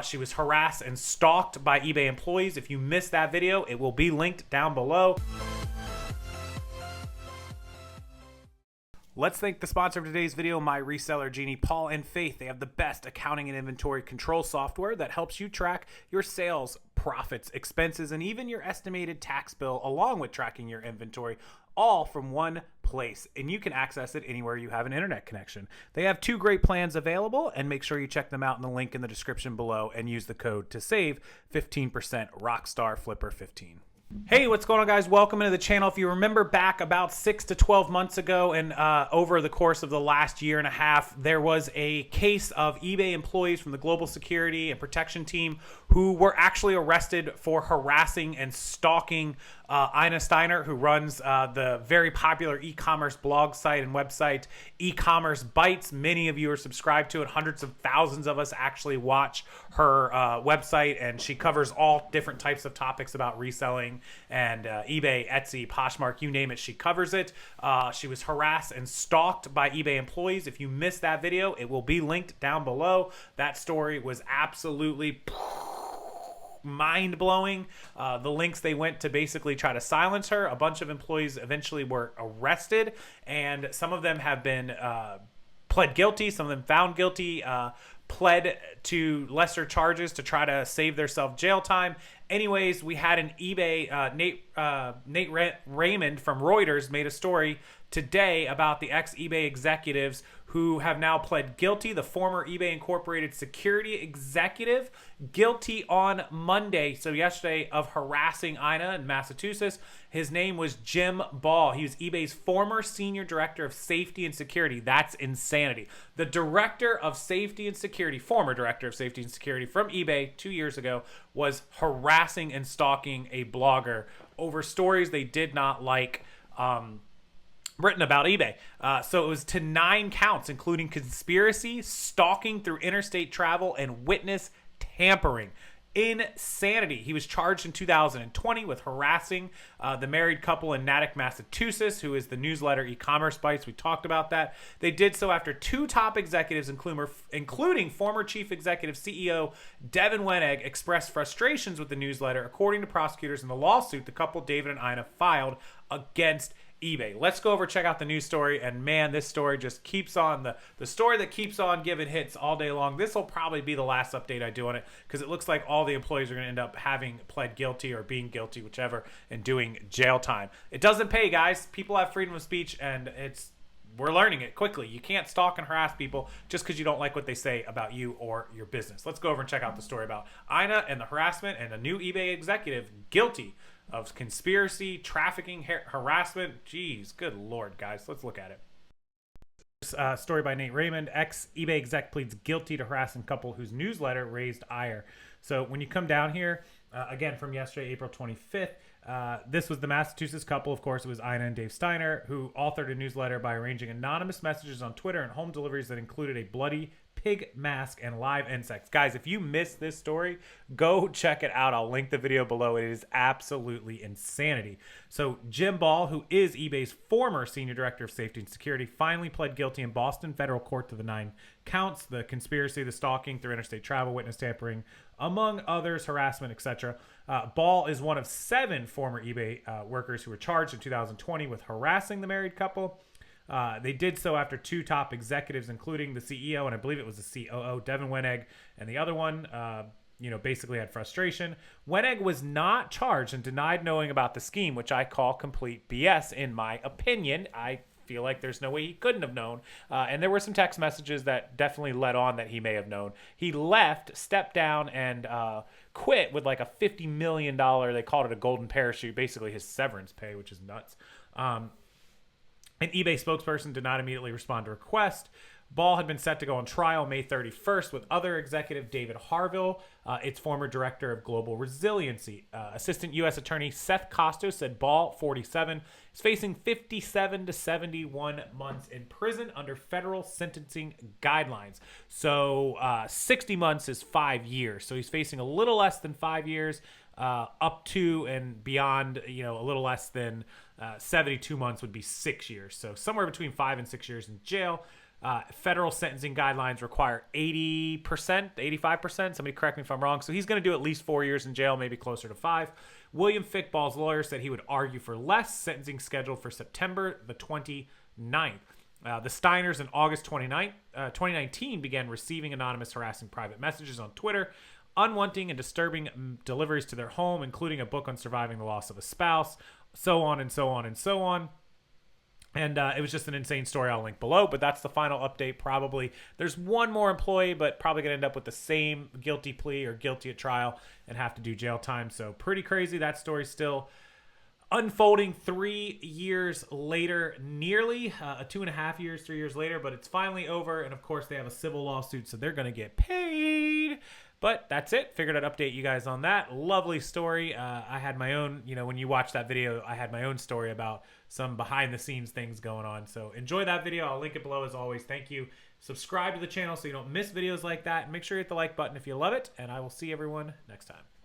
She was harassed and stalked by eBay employees. If you missed that video, it will be linked down below. Let's thank the sponsor of today's video, my reseller Genie, Paul and Faith. They have the best accounting and inventory control software that helps you track your sales, profits, expenses, and even your estimated tax bill, along with tracking your inventory, all from one place. And you can access it anywhere you have an internet connection. They have 2 great plans available, and make sure you check them out in the link in the description below and use the code to save 15%, Rockstarflipper 15. Hey, what's going on, guys? Welcome into the channel. If you remember back about 6 to 12 months ago and over the course of the last year and a half, there was a case of eBay employees from the global security and protection team who were actually arrested for harassing and stalking Ina Steiner, who runs the very popular e-commerce blog site and website E-commerce Bites. Many of you are subscribed to it. Hundreds of thousands of us actually watch her website, and she covers all different types of topics about reselling and eBay, Etsy, Poshmark, you name it, she covers it. She was harassed and stalked by eBay employees. If you missed that video, it will be linked down below. That story was absolutely mind-blowing. The links they went to basically try to silence her. A bunch of employees eventually were arrested, and some of them have been pled guilty, some of them found guilty, pled to lesser charges to try to save themselves jail time. Anyways, we had an eBay, Nate Raymond from Reuters made a story today about the ex-eBay executives who have now pled guilty. The former eBay Incorporated security executive guilty on Monday, so yesterday, of harassing Ina in Massachusetts. His name was Jim Ball. He was eBay's former senior director of safety and security. That's insanity. The director of safety and security, former director of safety and security from eBay 2 years ago, was harassing and stalking a blogger over stories they did not like written about eBay. So it was to 9 counts, including conspiracy, stalking through interstate travel, and witness tampering. Insanity. He was charged in 2020 with harassing the married couple in Natick, Massachusetts, who is the newsletter E-commerce Bites. We talked about that. They did so after 2 top executives, including former chief executive CEO Devin Weneg, expressed frustrations with the newsletter, according to prosecutors in the lawsuit the couple, David and Ina, filed against eBay. Let's go over, check out the news story, and man, this story just keeps on, the story that keeps on giving hits all day long. This will probably be the last update I do on it, because it looks like all the employees are going to end up having pled guilty or being guilty, whichever, and doing jail time. It doesn't pay, guys. People have freedom of speech, and we're learning it quickly. You can't stalk and harass people just because you don't like what they say about you or your business. Let's go over and check out the story about Ina and the harassment, and a new eBay executive guilty of conspiracy, trafficking, harassment. Jeez, good Lord, guys. Let's look at it. Story by Nate Raymond. Ex-eBay exec pleads guilty to harassing couple whose newsletter raised ire. So when you come down here, again, from yesterday, April 25th, this was the Massachusetts couple. Of course, it was Ina and Dave Steiner, who authored a newsletter by arranging anonymous messages on Twitter and home deliveries that included a bloody pig mask and live insects. Guys, if you missed this story, go check it out. I'll link the video below. It is absolutely insanity. So Jim Ball, who is eBay's former senior director of safety and security, finally pled guilty in Boston federal court to the 9 counts: the conspiracy, the stalking through interstate travel, witness tampering, among others, harassment, etc. Ball is one of 7 former eBay workers who were charged in 2020 with harassing the married couple. They did so after 2 top executives, including the CEO, and I believe it was the COO, Devin Weneg, and the other one, basically had frustration. Weneg was not charged and denied knowing about the scheme, which I call complete BS, in my opinion. I feel like there's no way he couldn't have known. And there were some text messages that definitely led on that he may have known. He left, stepped down, and quit with like a $50 million, they called it a golden parachute, basically his severance pay, which is nuts. An eBay spokesperson did not immediately respond to request. Ball had been set to go on trial May 31st with other executive David Harville, its former director of global resiliency. Assistant U.S. Attorney Seth Costos said Ball, 47, is facing 57 to 71 months in prison under federal sentencing guidelines. So 60 months is 5 years. So he's facing a little less than 5 years, up to and beyond, a little less than 72 months would be 6 years. So somewhere between 5 and 6 years in jail. Federal sentencing guidelines require 80%, 85%. Somebody correct me if I'm wrong. So he's going to do at least 4 years in jail, maybe closer to 5. William Fickball's lawyer said he would argue for less. Sentencing scheduled for September the 29th. The Steiners in August 2019 began receiving anonymous harassing private messages on Twitter, unwanting and disturbing deliveries to their home, including a book on surviving the loss of a spouse, so on and so on and so on. And it was just an insane story. I'll link below, but that's the final update. Probably there's one more employee, but probably going to end up with the same guilty plea or guilty at trial and have to do jail time. So pretty crazy. That story's still unfolding 3 years later, nearly 2.5 years, 3 years later, but it's finally over. And of course, they have a civil lawsuit, so they're going to get paid. But that's it. Figured I'd update you guys on that. Lovely story. I had my own, when you watch that video, I had my own story about some behind the scenes things going on. So enjoy that video. I'll link it below as always. Thank you. Subscribe to the channel so you don't miss videos like that. Make sure you hit the like button if you love it. And I will see everyone next time.